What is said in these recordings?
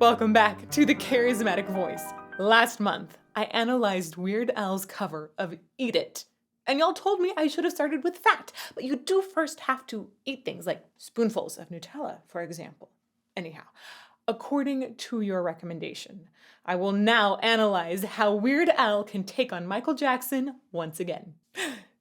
Welcome back to the Charismatic Voice. Last month, I analyzed Weird Al's cover of Eat It. And y'all told me I should have started with fat, but you do first have to eat things like spoonfuls of Nutella, for example. Anyhow, according to your recommendation, I will now analyze how Weird Al can take on Michael Jackson once again.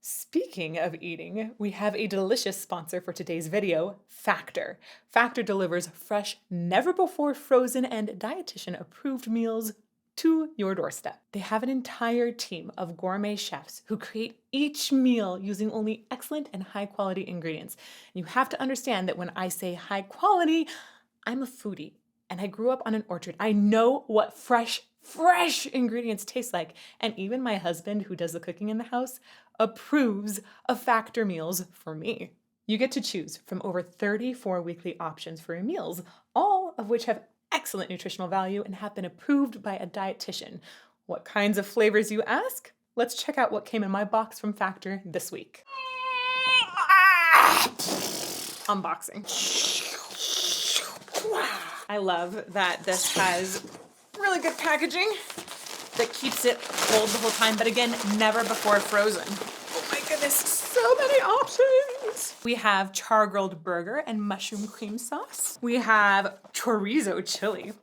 Speaking of eating, we have a delicious sponsor for today's video, Factor. Factor delivers fresh, never-before-frozen and dietitian-approved meals to your doorstep. They have an entire team of gourmet chefs who create each meal using only excellent and high-quality ingredients. You have to understand that when I say high quality, I'm a foodie, and I grew up on an orchard. I know what fresh ingredients taste like. And even my husband, who does the cooking in the house, approves of Factor meals for me. You get to choose from over 34 weekly options for your meals, all of which have excellent nutritional value and have been approved by a dietitian. What kinds of flavors, you ask? Let's check out what came in my box from Factor this week. Unboxing. I love that this has really good packaging that keeps it cold the whole time, but again, never before frozen. Oh my goodness, so many options. We have char-grilled burger and mushroom cream sauce. We have chorizo chili.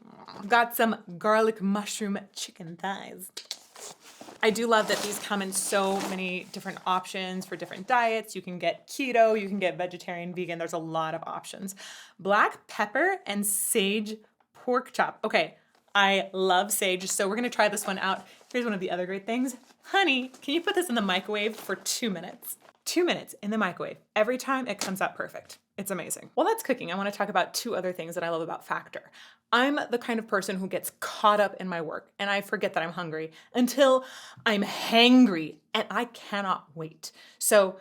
Got some garlic mushroom chicken thighs. I do love that these come in so many different options for different diets. You can get keto, you can get vegetarian, vegan. There's a lot of options. Black pepper and sage pork chop. Okay, I love sage, so we're gonna try this one out. Here's one of the other great things. Honey, can you put this in the microwave for 2 minutes? 2 minutes in the microwave. Every time it comes out perfect. It's amazing. While that's cooking, I wanna talk about two other things that I love about Factor. I'm the kind of person who gets caught up in my work and I forget that I'm hungry until I'm hangry and I cannot wait. So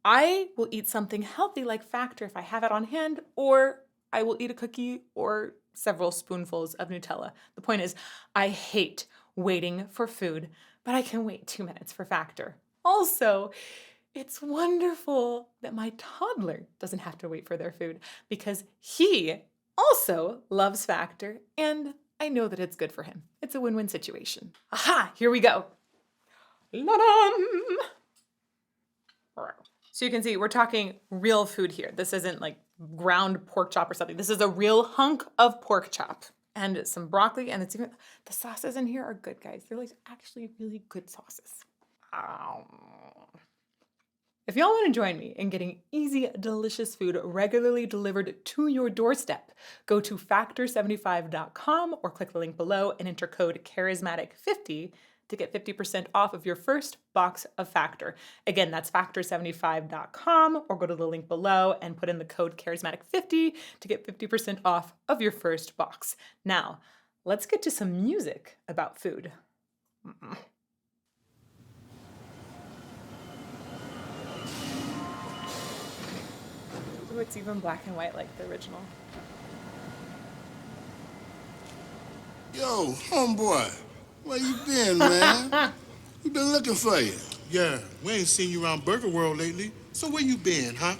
I will eat something healthy like Factor if I have it on hand, or I will eat a cookie or several spoonfuls of Nutella. The point is, I hate waiting for food, but I can wait 2 minutes for Factor. Also, it's wonderful that my toddler doesn't have to wait for their food because he also loves Factor, and I know that it's good for him. It's a win-win situation. Aha, here we go. La-dum! So you can see we're talking real food here. This isn't like ground pork chop or something. This is a real hunk of pork chop and some broccoli, and it's even, the sauces in here are good, guys. They're like actually really good sauces. If y'all want to join me in getting easy, delicious food regularly delivered to your doorstep, go to factor75.com or click the link below and enter code charismatic50 to get 50% off of your first box of Factor. Again, that's factor75.com, or go to the link below and put in the code charismatic50 to get 50% off of your first box. Now, let's get to some music about food. Ooh, it's even black and white like the original. Yo, homeboy, where you been, man? We been looking for you. Yeah, we ain't seen you around Burger World lately. So where you been, huh?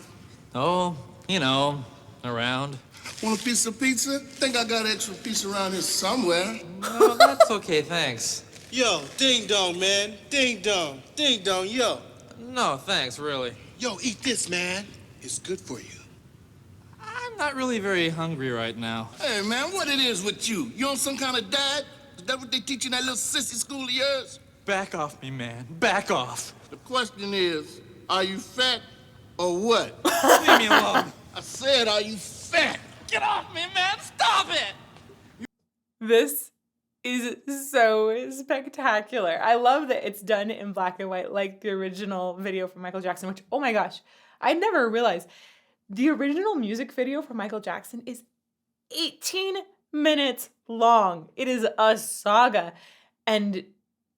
Oh, you know, around. Want a piece of pizza? Think I got extra pizza around here somewhere. No, that's okay, thanks. Yo, ding dong, man. Ding dong, yo. No, thanks, really. Yo, eat this, man. It's good for you. I'm not really very hungry right now. Hey, man, what it is with you? You on some kind of diet? Is that what they teach in that little sissy school of yours? Back off me, man. Back off. The question is, are you fat or what? Leave me alone. I said, are you fat? Get off me, man. Stop it. This is so spectacular. I love that it's done in black and white like the original video from Michael Jackson, which, oh my gosh, I never realized. The original music video for Michael Jackson is 18 minutes long. It is a saga. And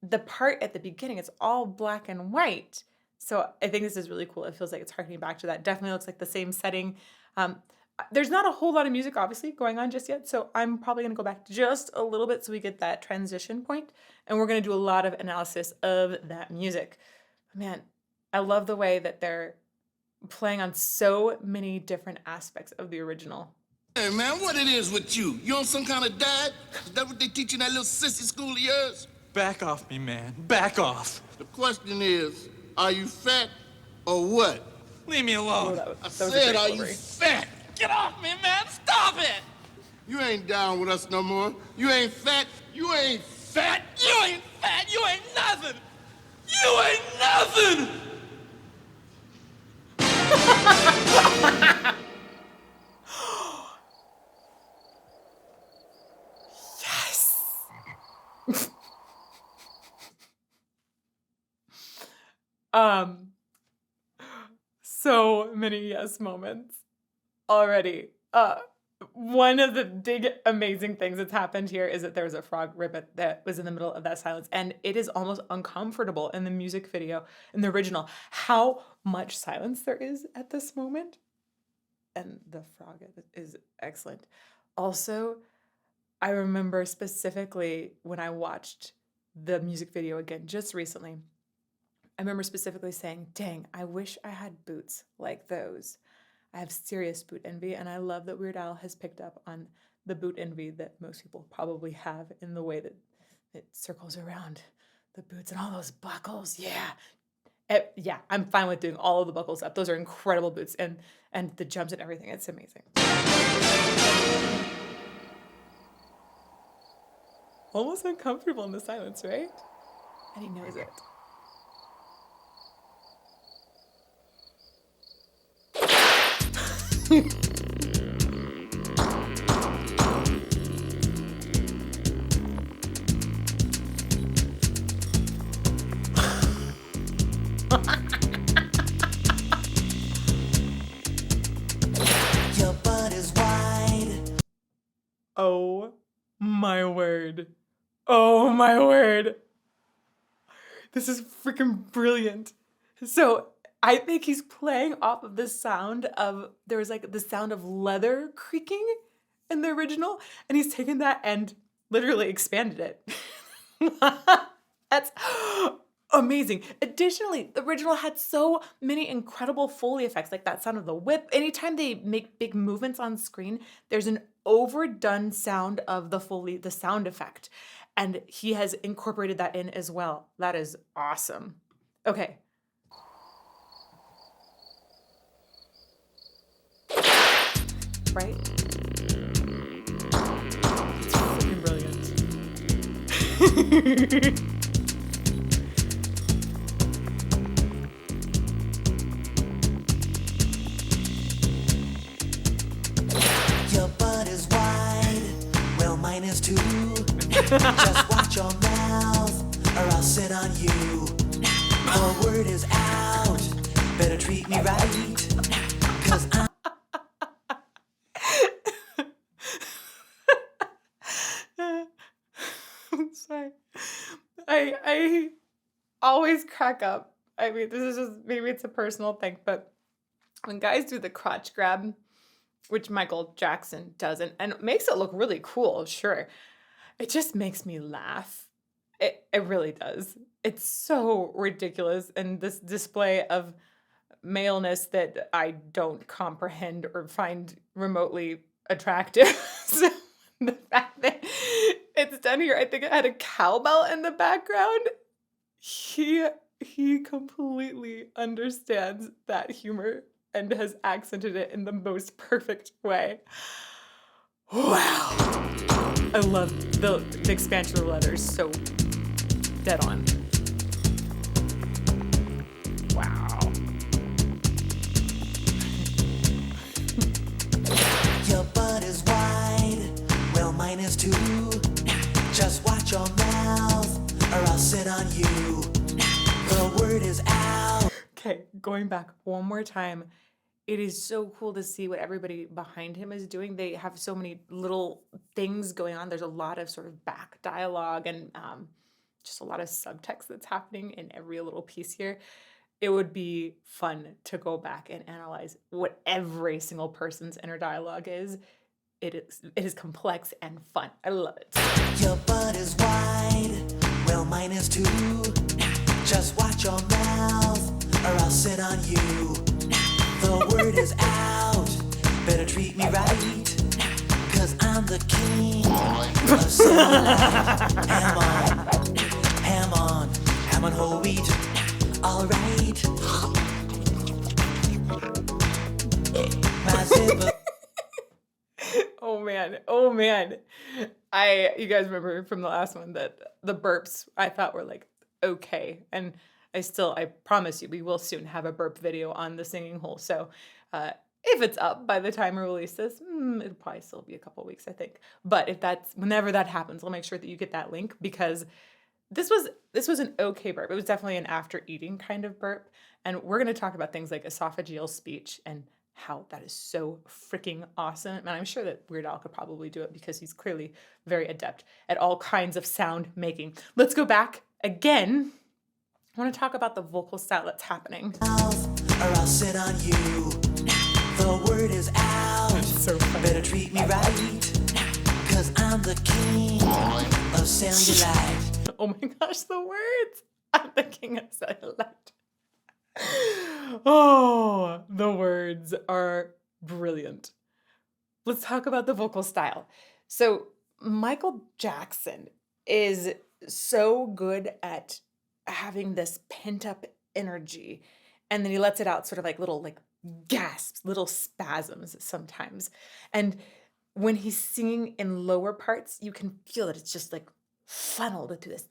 the part at the beginning, it's all black and white. So I think this is really cool. It feels like it's harkening back to that. Definitely looks like the same setting. There's not a whole lot of music, obviously, going on just yet. So I'm probably going to go back just a little bit so we get that transition point. And we're going to do a lot of analysis of that music. Man, I love the way that they're playing on so many different aspects of the original. Hey, man, what it is with you? You on some kind of diet? Is that what they teach in that little sissy school of yours? Back off me, man. Back off. The question is, are you fat or what? Leave me alone. I said, are you fat? Get off me, man. Stop it. You ain't down with us no more. You ain't fat. You ain't fat. You ain't fat. You ain't nothing. You ain't nothing. So many yes moments already. One of the big amazing things that's happened here is that there was a frog ribbit that was in the middle of that silence, and it is almost uncomfortable in the music video, in the original, how much silence there is at this moment. And the frog is excellent. Also, I remember specifically when I watched the music video again just recently, I remember specifically saying, dang, I wish I had boots like those. I have serious boot envy, and I love that Weird Al has picked up on the boot envy that most people probably have in the way that it circles around the boots and all those buckles. Yeah. Yeah, I'm fine with doing all of the buckles up. Those are incredible boots, and the jumps and everything. It's amazing. Almost uncomfortable in the silence, right? And he knows it. Your butt is wide. Oh my word. Oh my word. This is freaking brilliant. So I think he's playing off of the sound of, there was like the sound of leather creaking in the original, and he's taken that and literally expanded it. That's amazing. Additionally, the original had so many incredible Foley effects, like that sound of the whip. Anytime they make big movements on screen, there's an overdone sound of the Foley, the sound effect. And he has incorporated that in as well. That is awesome. Okay. Right? It's freaking brilliant. Your butt is wide. Well, mine is too. Just watch your mouth, or I'll sit on you. The word is out. Better treat me right. 'Cause I'm sorry. I always crack up. I mean, this is just, maybe it's a personal thing, but when guys do the crotch grab, which Michael Jackson does, and it makes it look really cool, sure, it just makes me laugh. It really does. It's so ridiculous, and this display of maleness that I don't comprehend or find remotely attractive. So the fact that it's done here, I think it had a cowbell in the background. He completely understands that humor and has accented it in the most perfect way. Wow. I love the expansion of the letters, so dead on. Wow. your butt is wide. Well, mine is too. Just watch your mouth, or I'll sit on you. The word is out. Okay, going back one more time. It is so cool to see what everybody behind him is doing. They have so many little things going on. There's a lot of sort of back dialogue and just a lot of subtext that's happening in every little piece here. It would be fun to go back and analyze what every single person's inner dialogue is. It is complex and fun. I love it. Your butt is wide. Well, mine is too. Just watch your mouth, or I'll sit on you. The word is out. Better treat me right. 'cause I'm the king of cellulite. Ham on whole wheat. All right. My zipper. Oh man. You guys remember from the last one that the burps I thought were like okay. And I promise you, we will soon have a burp video on the singing hole. So if it's up by the time we release this, it'll probably still be a couple weeks, I think. But whenever that happens, I'll make sure that you get that link, because this was an okay burp. It was definitely an after eating kind of burp. And we're going to talk about things like esophageal speech and how that is so freaking awesome. And I'm sure that Weird Al could probably do it because he's clearly very adept at all kinds of sound making. Let's go back again. I want to talk about the vocal style that's happening. Or I'll sit on you. The word is out. So funny. Better treat me right, 'cause I'm the king of cellulite. Oh my gosh, the words. I'm the king of cellulite. Oh, the words are brilliant. Let's talk about the vocal style. So Michael Jackson is so good at having this pent up energy, and then he lets it out sort of like little like gasps, little spasms sometimes. And when he's singing in lower parts, you can feel that it's just like funneled into this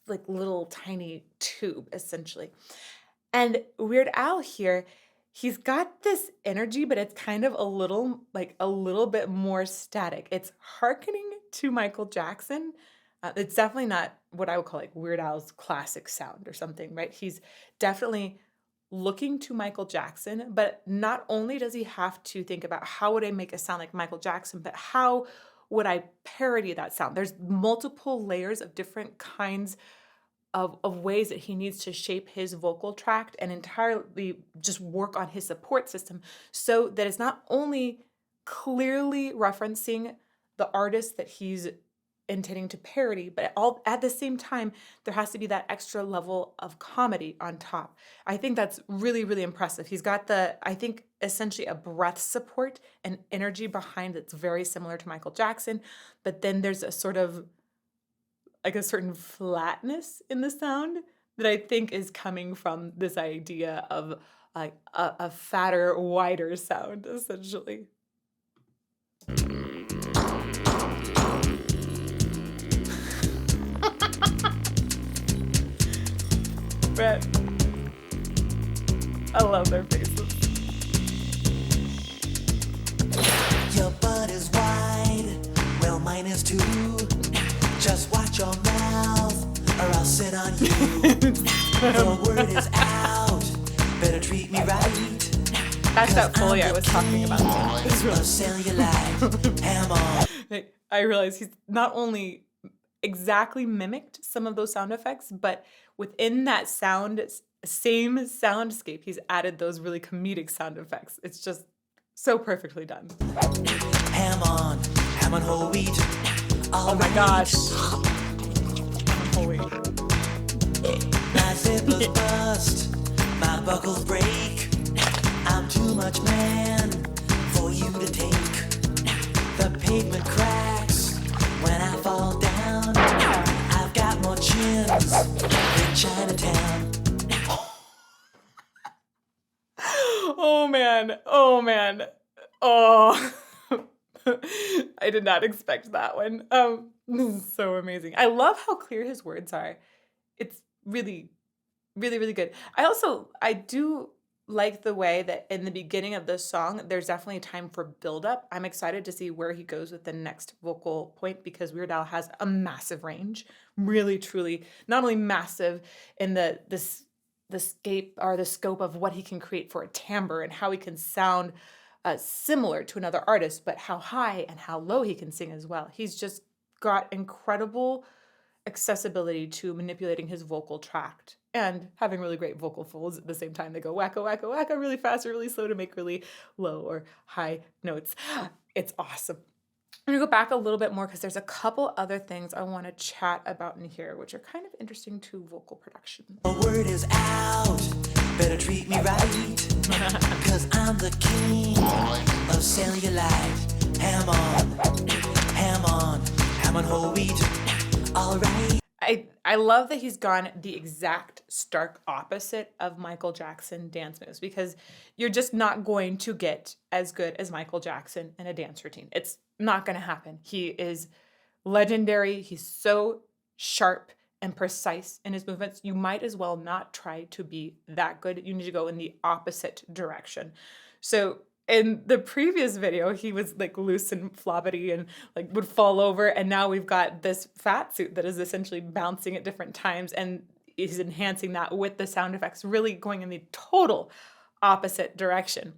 like little tiny tube essentially. And Weird Al here, he's got this energy, but it's kind of a little bit more static. It's hearkening to Michael Jackson. It's definitely not what I would call like Weird Al's classic sound or something, right? He's definitely looking to Michael Jackson, but not only does he have to think about how would I make a sound like Michael Jackson, but how would I parody that sound? There's multiple layers of different kinds of ways that he needs to shape his vocal tract and entirely just work on his support system so that it's not only clearly referencing the artist that he's intending to parody, but all at the same time, there has to be that extra level of comedy on top. I think that's really, really impressive. He's got essentially a breath support and energy behind that's very similar to Michael Jackson, but then there's a sort of like a certain flatness in the sound that I think is coming from this idea of like a fatter, wider sound, essentially. But I love their faces. Your butt is wide, well mine is too. Just watch your mouth, or I'll sit on you. The word is out, better treat me right. That's that Foley I was talking about. It's really Cellulite, ham on. I realized he's not only exactly mimicked some of those sound effects, but within that same soundscape, he's added those really comedic sound effects. It's just so perfectly done. Ham on whole wheat. Oh my gosh. Holy. My zippers bust, my buckles break. I'm too much man for you to take. The pavement cracks when I fall down. I've got more chins than Chinatown. Oh man. Oh man. Oh. I did not expect that one. This is so amazing. I love how clear his words are. It's really, really, really good. I do like the way that in the beginning of this song, there's definitely a time for buildup. I'm excited to see where he goes with the next vocal point because Weird Al has a massive range, really, truly, not only massive in the scope of what he can create for a timbre and how he can sound similar to another artist, but how high and how low he can sing as well. He's just got incredible accessibility to manipulating his vocal tract and having really great vocal folds at the same time. They go wacka, wacka, wacka really fast or really slow to make really low or high notes. It's awesome. I'm going to go back a little bit more because there's a couple other things I want to chat about in here, which are kind of interesting to vocal production. The word is out, better treat me right, 'cause I'm the king of cellulite. ham on, ham on, ham on whole wheat. All right. I love that he's gone the exact stark opposite of Michael Jackson dance moves, because you're just not going to get as good as Michael Jackson in a dance routine. It's not going to happen. He is legendary. He's so sharp and precise in his movements. You might as well not try to be that good. You need to go in the opposite direction. So in the previous video, he was like loose and floppity and like would fall over. And now we've got this fat suit that is essentially bouncing at different times, and he's enhancing that with the sound effects, really going in the total opposite direction.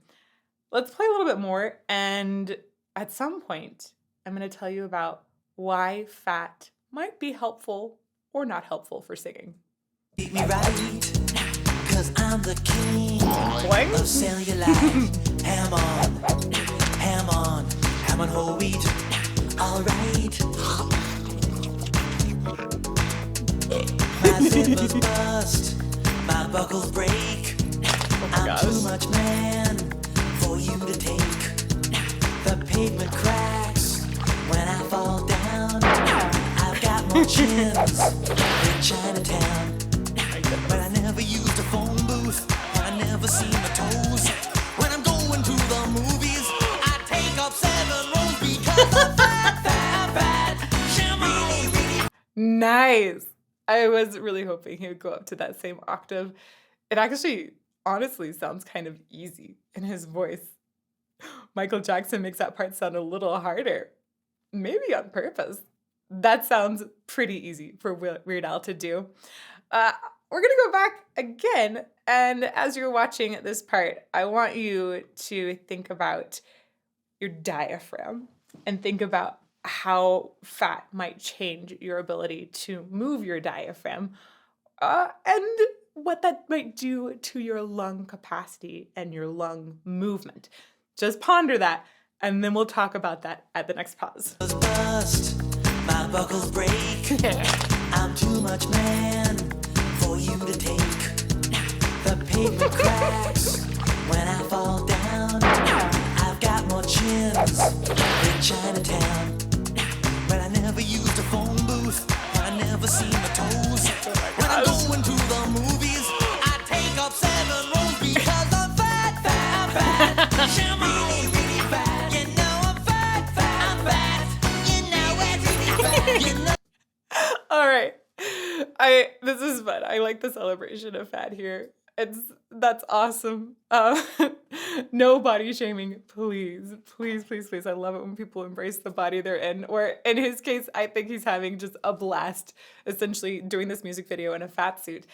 Let's play a little bit more. And at some point, I'm going to tell you about why fat might be helpful or not helpful for singing. Treat me right, cause I'm the king Boing. of cellulite. Ham on, ham on, ham on whole wheat. All right. My zippers bust, my buckles break. I'm too much man for you to take. The pavement cracks when I fall down. I've got more chins than Chinatown. But I never used a phone booth, I never seen my toes. When I'm going to the movies, I take up 7 rows because I'm fat, fat, fat. Shimmy, really. Nice. I was really hoping he would go up to that same octave. It actually, honestly, sounds kind of easy in his voice. Michael Jackson makes that part sound a little harder, maybe on purpose. That sounds pretty easy for Weird Al to do. We're going to go back again, and as you're watching this part, I want you to think about your diaphragm and think about how fat might change your ability to move your diaphragm, and what that might do to your lung capacity and your lung movement. Just ponder that, and then we'll talk about that at the next pause. Bust, my buckles break. I'm too much man for you to take. The pavement cracks when I fall down. I've got more chins than Chinatown. But I never used a phone booth, I never seen my toes. When I'm going to the movies, I take up 7 rows because I'm fat, fat, fat. Shimmy, really fat. You know I'm fat, fat, fat. You know it's really fat. You know. All right. This is fun. I like the celebration of fat here. That's awesome. No body shaming, please, please, please, please. I love it when people embrace the body they're in. Or in his case, I think he's having just a blast, essentially doing this music video in a fat suit.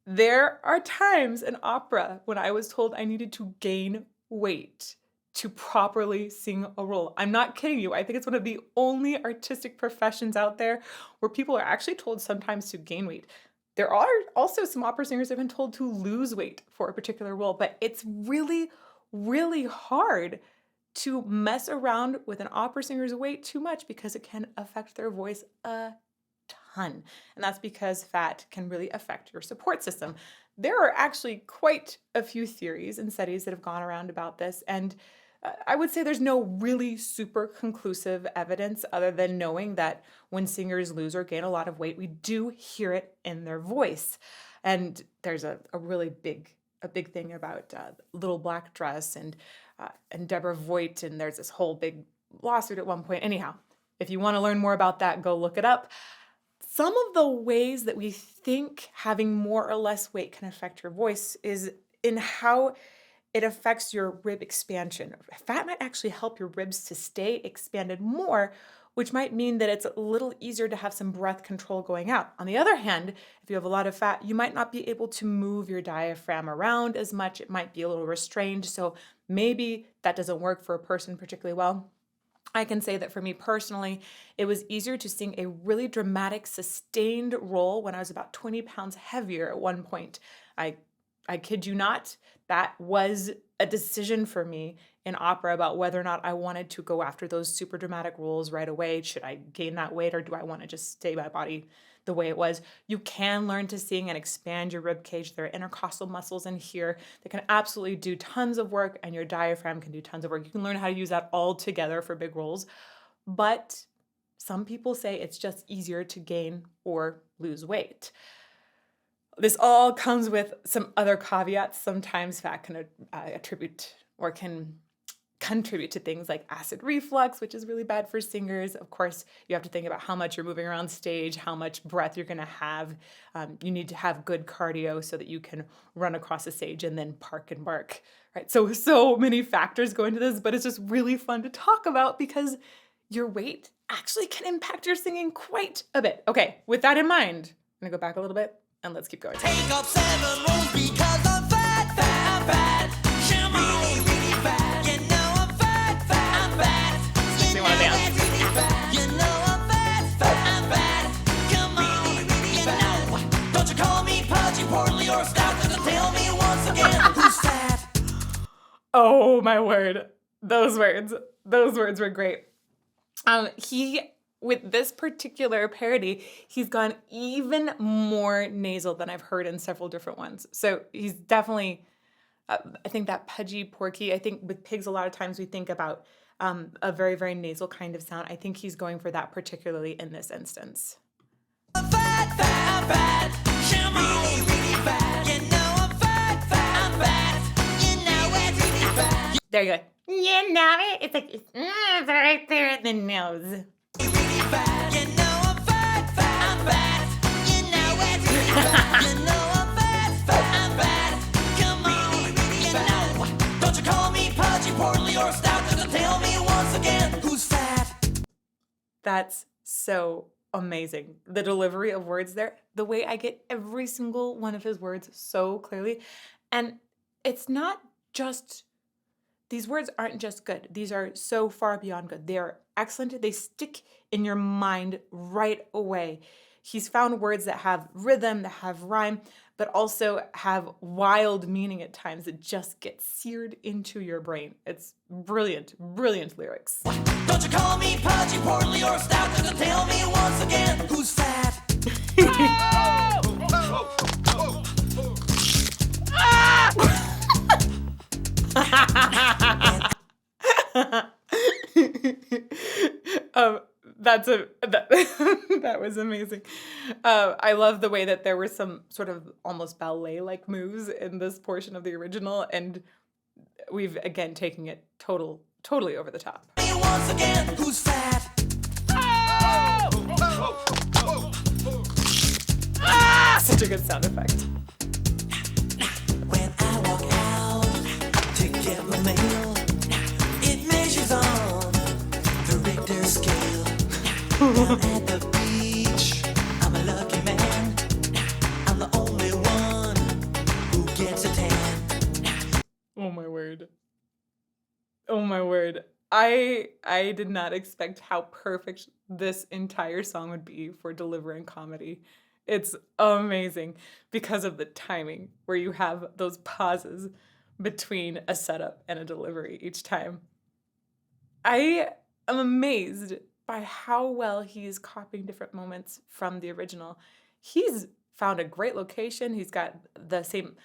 There are times in opera when I was told I needed to gain weight to properly sing a role. I'm not kidding you. I think it's one of the only artistic professions out there where people are actually told sometimes to gain weight. There are also some opera singers who have been told to lose weight for a particular role, but it's really, really hard to mess around with an opera singer's weight too much because it can affect their voice a ton. And that's because fat can really affect your support system. There are actually quite a few theories and studies that have gone around about this, and I would say there's no really super conclusive evidence other than knowing that when singers lose or gain a lot of weight, we do hear it in their voice. And there's a really big thing about Little Black Dress and Deborah Voigt, and there's this whole big lawsuit at one point. Anyhow, if you want to learn more about that, go look it up. Some of the ways that we think having more or less weight can affect your voice is in how it affects your rib expansion. Fat might actually help your ribs to stay expanded more, which might mean that it's a little easier to have some breath control going out. On the other hand, if you have a lot of fat, you might not be able to move your diaphragm around as much. It might be a little restrained, so maybe that doesn't work for a person particularly well. I can say that for me personally, it was easier to sing a really dramatic, sustained role when I was about 20 pounds heavier at one point. I kid you not, that was a decision for me in opera about whether or not I wanted to go after those super dramatic roles right away. Should I gain that weight, or do I want to just stay my body the way it was? You can learn to sing and expand your rib cage. There are intercostal muscles in here that can absolutely do tons of work, and your diaphragm can do tons of work. You can learn how to use that all together for big roles. But some people say it's just easier to gain or lose weight. This all comes with some other caveats. Sometimes fat can attribute or can contribute to things like acid reflux, which is really bad for singers. Of course, you have to think about how much you're moving around stage, how much breath you're going to have. You need to have good cardio so that you can run across the stage and then park and bark. Right? So many factors go into this, but it's just really fun to talk about because your weight actually can impact your singing quite a bit. Okay, with that in mind, I'm going to go back a little bit and let's keep going. Take up 7 rolls because I'm fat, fat, fat. Really, really fat. You know I'm fat, fat, I'm fat. Makes me want to dance. You know I'm fat, fat, I'm fat. Come on, you know. Don't you call me pudgy, portly, or stout, 'cause tell me once again who's fat. Oh my word. Those words were great. With this particular parody, he's gone even more nasal than I've heard in several different ones. So he's definitely, I think that pudgy, porky, I think with pigs a lot of times we think about a very, very nasal kind of sound. I think he's going for that particularly in this instance. I'm fat, fat, fat. Really, really fat. You know I'm fat, fat, I'm fat. You know it's really fat. There you go. You know it. It's like, it's right there in the nose. You know I'm fat, fat, I'm fat. You know it's really fat. You know I'm fat, fat, I'm fat. Come on, you know. Don't you call me pudgy, portly, or stout, 'cause tell me once again who's fat. That's so amazing. The delivery of words there, the way I get every single one of his words so clearly. And it's not just, these words aren't just good. These are so far beyond good. They are excellent. They stick in your mind right away. He's found words that have rhythm, that have rhyme, but also have wild meaning at times that just get seared into your brain. It's brilliant, brilliant lyrics. Don't you call me pudgy, portly, or stout, 'cause tell me once again who's fat. That was amazing. I love the way that there were some sort of almost ballet-like moves in this portion of the original, and we've again taken it totally over the top. Once again who's fat. Such a good sound effect. When I walk out to get my mail, it measures on the Richter scale. Down at the beach, I'm a lucky man. I'm the only one who gets a tan. Oh my word. Oh my word. I did not expect how perfect this entire song would be for delivering comedy. It's amazing because of the timing where you have those pauses between a setup and a delivery each time. I am amazed by how well he's copying different moments from the original. He's found a great location. He's got the same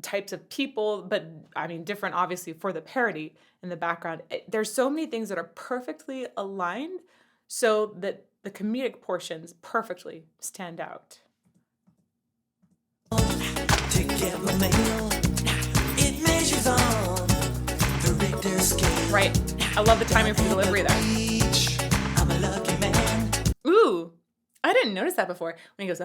types of people, but I mean, different obviously for the parody in the background. There's so many things that are perfectly aligned so that the comedic portions perfectly stand out. To get my mail, it measures on the Richter scale. Right. I love the timing for the delivery there. Beach, I'm a lucky man. Ooh, I didn't notice that before. When he goes,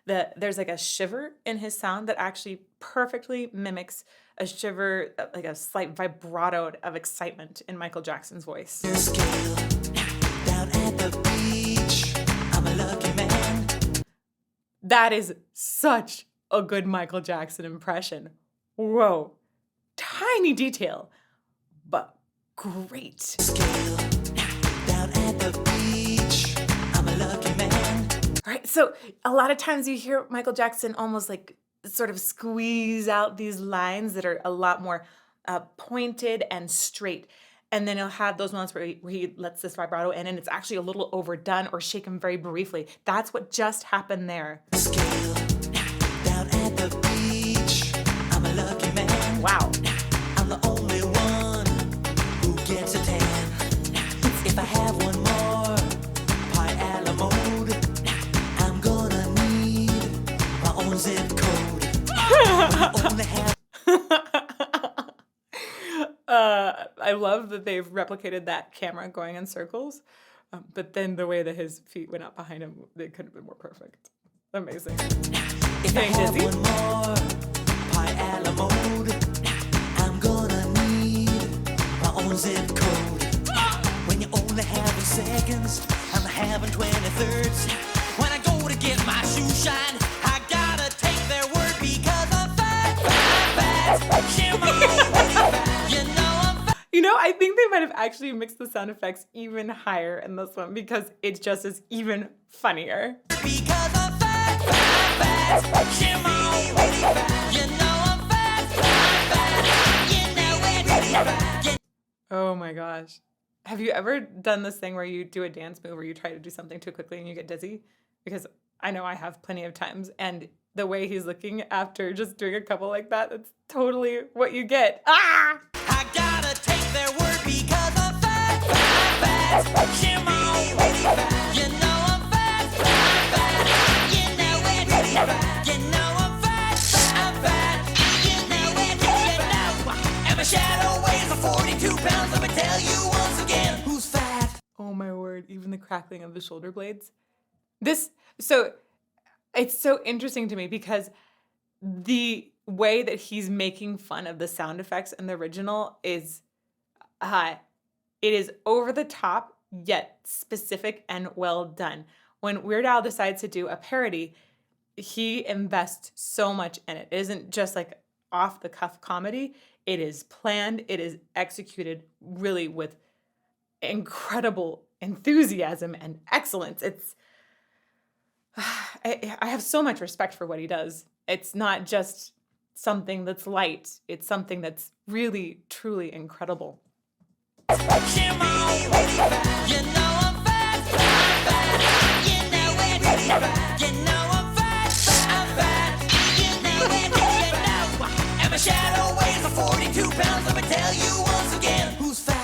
there's like a shiver in his sound that actually perfectly mimics a shiver, like a slight vibrato of excitement in Michael Jackson's voice. Scale. Down at the beach, I'm a lucky man. That is such a good Michael Jackson impression. Whoa. Tiny detail, but great. Scale. Down at the beach, I'm a lucky man. All right, so a lot of times you hear Michael Jackson almost like sort of squeeze out these lines that are a lot more pointed and straight. And then he'll have those moments where he lets this vibrato in and it's actually a little overdone or shaken very briefly. That's what just happened there. Scale down at the beach. I'm a lucky man. Wow. I'm the only one who gets a tan. If I have one more pie a la mode, I'm gonna need my own zip code. When you only have I love that they've replicated that camera going in circles, but then the way that his feet went out behind him, they could have been more perfect. Amazing. If I Getting have dizzy? one more pie a la mode, I'm gonna need my own zip code. When you only have seconds, I'm having 23rds. When I go to get my shoe shine, I gotta take their word because I'm fat, fat, fat. Shimmer, really fat. You know I'm fat. You know, I think they might have actually mixed the sound effects even higher in this one because it just is even funnier. Because I'm fat, fat, fat. Shimmer, really fat. You know I'm fat, fat, fat. You know it, really fat. You Oh my gosh. Have you ever done this thing where you do a dance move or you try to do something too quickly and you get dizzy? Because I know I have plenty of times, and the way he's looking after just doing a couple like that, that's totally what you get. Ah! I gotta take their word because I'm fat, fat, fat. Shimmer, really fat. You know I'm fat, fat. You know it, really fat. You know I'm fat, fat. You know it, you know. And my shadow weighs 42 pounds. Let me tell you once again, who's fat? Oh my word, even the crackling of the shoulder blades. So it's so interesting to me because the way that he's making fun of the sound effects in the original is it is over the top yet specific and well done. When Weird Al decides to do a parody, he invests so much in it. It isn't just like off the cuff comedy. It is planned. It is executed really with incredible enthusiasm and excellence. I have so much respect for what he does. It's not just something that's light. It's something that's really, truly incredible. Shimmer, really fat. You know I'm fat, fat. You know it, really fat. You know I'm fat, fat. You know it, you know. And my shadow weighs 42 pounds. Let me tell you once again, who's fat?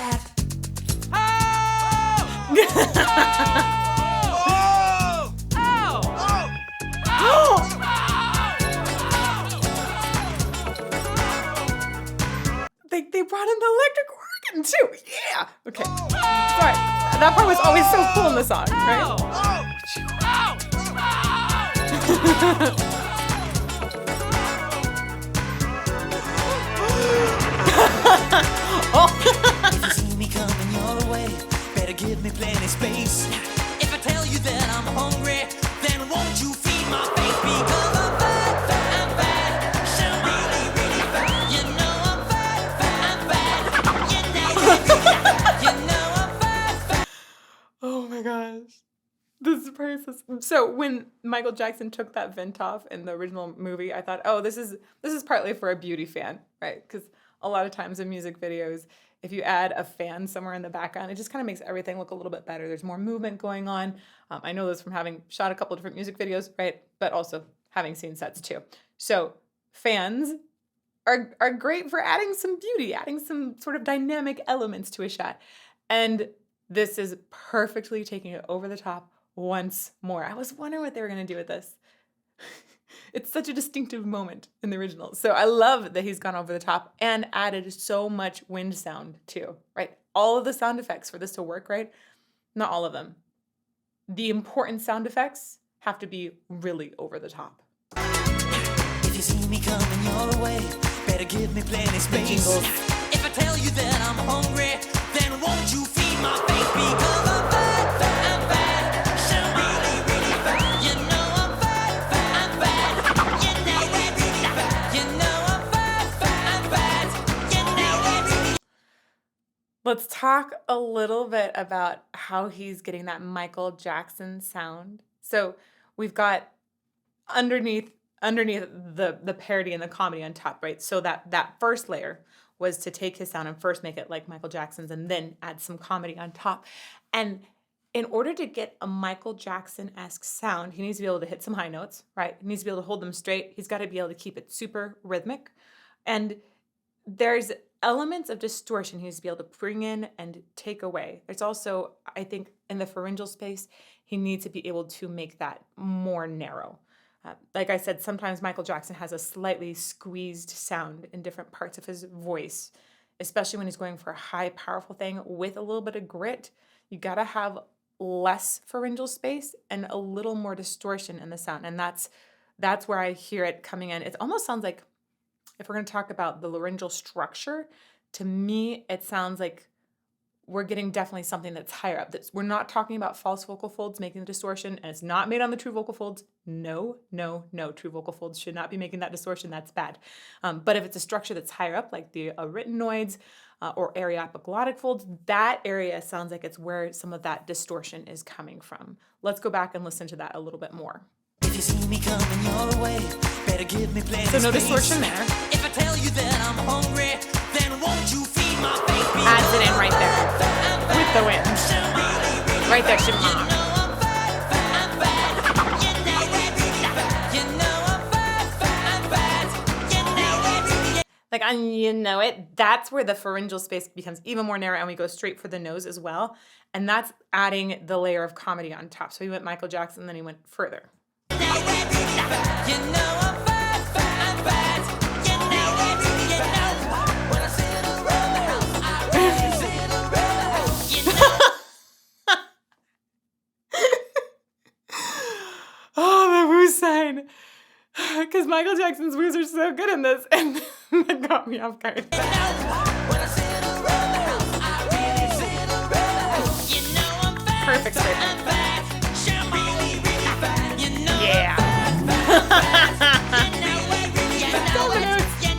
They brought in the electric organ too. Yeah. Okay. Sorry. That part was always so cool in the song, right? If you see me coming your way, better give me plenty space. If I tell you that I'm hungry, then won't you feed my face? Because I'm fat, fat, fat. So really, really fat. You know I'm fat, fat, fat. You know it, really fat. You know I'm fat, fat. Oh my gosh. This is priceless. So when Michael Jackson took that vent off in the original movie, I thought, oh, this is partly for a beauty fan, right? Because a lot of times in music videos, if you add a fan somewhere in the background, it just kind of makes everything look a little bit better. There's more movement going on. I know this from having shot a couple different music videos, right? But also having seen sets too. So fans are great for adding some beauty, adding some sort of dynamic elements to a shot. And this is perfectly taking it over the top once more. I was wondering what they were going to do with this. It's such a distinctive moment in the original. So I love that he's gone over the top and added so much wind sound too, right? All of the sound effects for this to work, right? Not all of them. The important sound effects have to be really over the top. If you see me coming your way, better give me plenty space. Jingles. If I tell you that I'm hungry, then won't you feed my face? Because I'm fat, fat, fat. So really, really fat. You know I'm fat, fat, fat. You know it, really fat. You know I'm fat, fat, fat. You know it, really. Let's talk a little bit about how he's getting that Michael Jackson sound. So we've got underneath the parody and the comedy on top, right? So that first layer, was to take his sound and first make it like Michael Jackson's and then add some comedy on top. And in order to get a Michael Jackson-esque sound, he needs to be able to hit some high notes, right? He needs to be able to hold them straight. He's got to be able to keep it super rhythmic. And there's elements of distortion he needs to be able to bring in and take away. There's also, I think, in the pharyngeal space, he needs to be able to make that more narrow. Like I said, sometimes Michael Jackson has a slightly squeezed sound in different parts of his voice, especially when he's going for a high, powerful thing with a little bit of grit. You got to have less pharyngeal space and a little more distortion in the sound. And that's where I hear it coming in. It almost sounds like, if we're going to talk about the laryngeal structure, to me, it sounds like we're getting definitely something that's higher up. We're not talking about false vocal folds making the distortion, and it's not made on the true vocal folds. No. True vocal folds should not be making that distortion. That's bad. But if it's a structure that's higher up, like the arytenoids or aryepiglottic folds, that area sounds like it's where some of that distortion is coming from. Let's go back and listen to that a little bit more. If you see me coming your way, better give me plenty So no space. distortion there. If I tell you that I'm hungry, then won't you feed my baby? Adds it in right there with the wind. Right there, You Shimon. know I'm fat, I'm fat. You know it. You know I'm fat, you know it. Like, you know it, that's where the pharyngeal space becomes even more narrow and we go straight for the nose as well. And that's adding the layer of comedy on top. So he went Michael Jackson, then he went further. You know I'm fat, you know it. You know when I sit around the house, I really sit around the house. You know. Oh, the woo sign. Because Michael Jackson's woos are so good in this, and that got me off guard. When I sit around the house, I really sit around the house. You know I'm fat, Perfect statement. I'm fat, sure, really, really fat. You know Yeah. I'm fat, you know it, you know it, you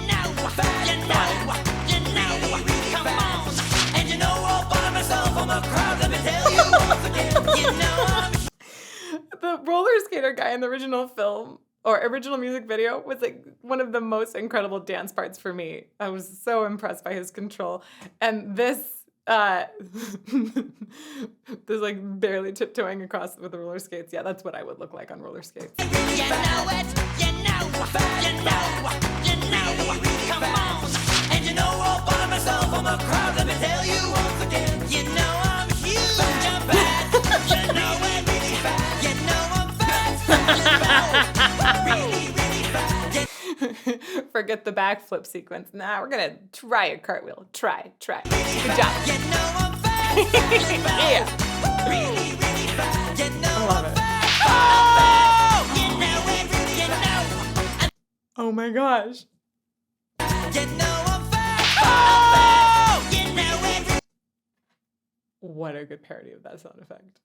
know, come on. And you know all by myself, I'm a crowd, let me tell you once again. You know I'm The roller skater guy in the original film or original music video was like one of the most incredible dance parts for me. I was so impressed by his control. And this, this like barely tiptoeing across with the roller skates. Yeah, that's what I would look like on roller skates. you know it, you know, come on. And you know all by myself, I'm a crowd, let me tell you once again. You know I'm huge, I'm fat, you know it, really fat. You know I'm fat, really, really fat. Forget the backflip sequence. Nah, we're gonna try a cartwheel. Try. Good job. You know I'm fat, Yeah. really, really fat. You know I love I'm it. fat, you know it, you know. Oh my gosh. You know I'm fat, you know it, What a good parody of that sound effect.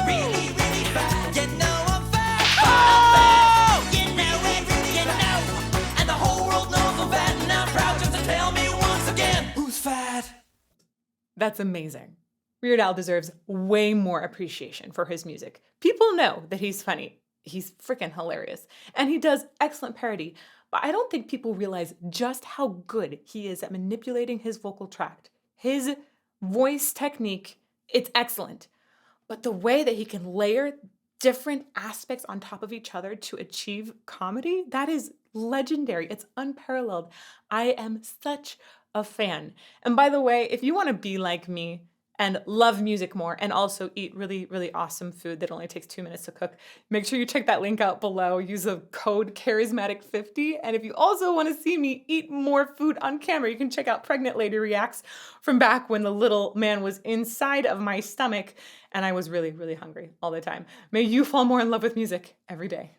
really, really fat. You know I'm fat, you know it, you know. And the whole world knows I'm fat, and I'm proud just to tell me once again who's fat. That's amazing. Weird Al deserves way more appreciation for his music. People know that he's funny. He's freaking hilarious. And he does excellent parody. But I don't think people realize just how good he is at manipulating his vocal tract. His voice technique, it's excellent. But the way that he can layer different aspects on top of each other to achieve comedy, that is legendary. It's unparalleled. I am such a fan. And by the way, if you want to be like me and love music more and also eat really, really awesome food that only takes 2 minutes to cook, make sure you check that link out below. Use the code Charismatic50. And if you also want to see me eat more food on camera, you can check out Pregnant Lady Reacts from back when the little man was inside of my stomach and I was really, really hungry all the time. May you fall more in love with music every day.